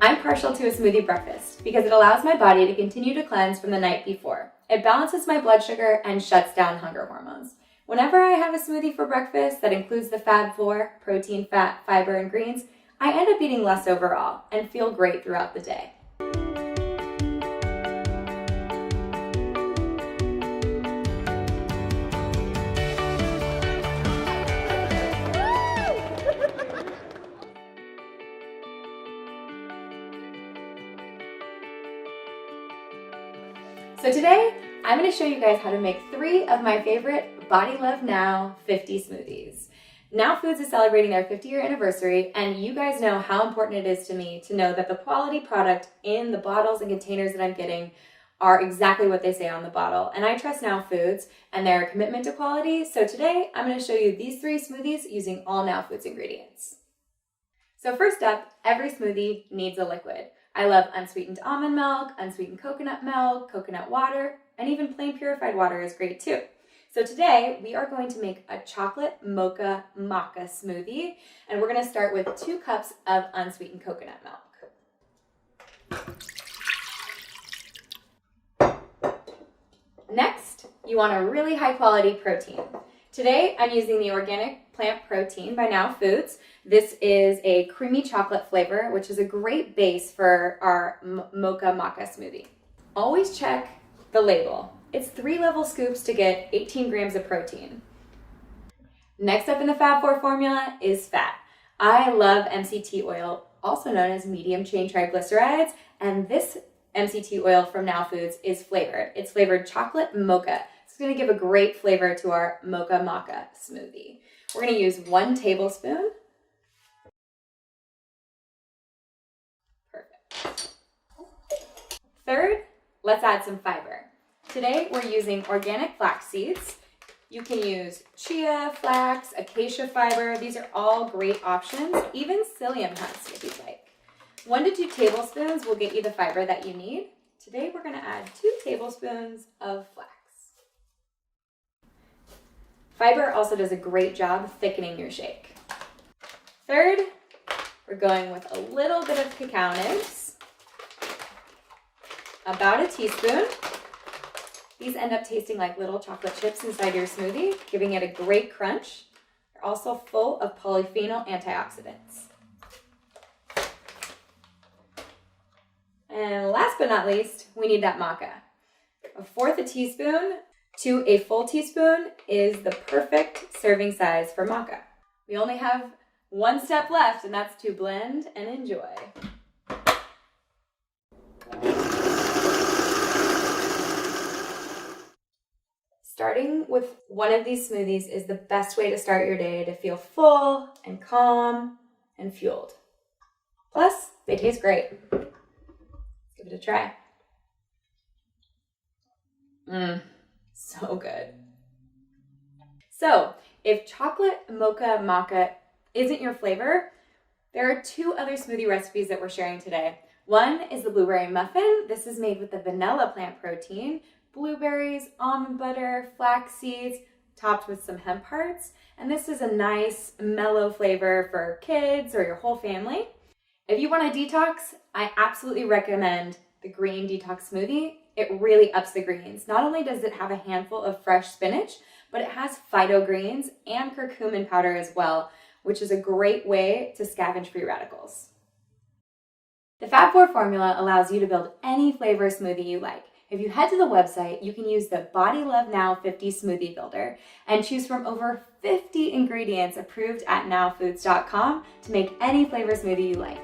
I'm partial to a smoothie breakfast because it allows my body to continue to cleanse from the night before. It balances my blood sugar and shuts down hunger hormones. Whenever I have a smoothie for breakfast that includes the Fab Four, protein, fat, fiber, and greens, I end up eating less overall and feel great throughout the day. So today, I'm going to show you guys how to make 3 of my favorite Body Love Now 50 smoothies. Now Foods is celebrating their 50-year anniversary, and you guys know how important it is to me to know that the quality product in the bottles and containers that I'm getting are exactly what they say on the bottle. And I trust Now Foods and their commitment to quality. So today, I'm going to show you these 3 smoothies using all Now Foods ingredients. So first up, every smoothie needs a liquid. I love unsweetened almond milk, unsweetened coconut milk, coconut water, and even plain purified water is great too. So today we are going to make a chocolate mocha maca smoothie, and we're going to start with 2 cups of unsweetened coconut milk. Next, you want a really high quality protein. Today I'm using the organic plant protein by Now Foods. This is a creamy chocolate flavor, which is a great base for our mocha maca smoothie. Always check the label. It's 3 level scoops to get 18 grams of protein. Next up in the Fab Four formula is fat. I love MCT oil, also known as medium chain triglycerides, and this MCT oil from Now Foods is flavored. It's flavored chocolate mocha. It's going to give a great flavor to our mocha maca smoothie. We're going to use 1 tablespoon. Perfect. Third, let's add some fiber. Today we're using organic flax seeds. You can use chia, flax, acacia fiber. These are all great options, even psyllium husk if you'd like. 1 to 2 tablespoons will get you the fiber that you need. Today we're going to add 2 tablespoons of flax. Fiber also does a great job thickening your shake. Third, we're going with a little bit of cacao nibs, about a teaspoon. These end up tasting like little chocolate chips inside your smoothie, giving it a great crunch. They're also full of polyphenol antioxidants. And last but not least, we need that maca. 1/4 teaspoon to a full teaspoon is the perfect serving size for maca. We only have 1 step left, and that's to blend and enjoy. Starting with one of these smoothies is the best way to start your day to feel full and calm and fueled. Plus, they taste great. Let's give it a try. So good. So, if chocolate mocha maca isn't your flavor, there are 2 other smoothie recipes that we're sharing today. One is the blueberry muffin. This is made with the vanilla plant protein, blueberries, almond butter, flax seeds, topped with some hemp hearts. And this is a nice mellow flavor for kids or your whole family. If you want a detox, I absolutely recommend the green detox smoothie. It really ups the greens. Not only does it have a handful of fresh spinach, but it has phyto greens and curcumin powder as well, which is a great way to scavenge free radicals. The Fab Four formula allows you to build any flavor smoothie you like. If you head to the website, you can use the Body Love Now 50 Smoothie Builder and choose from over 50 ingredients approved at nowfoods.com to make any flavor smoothie you like.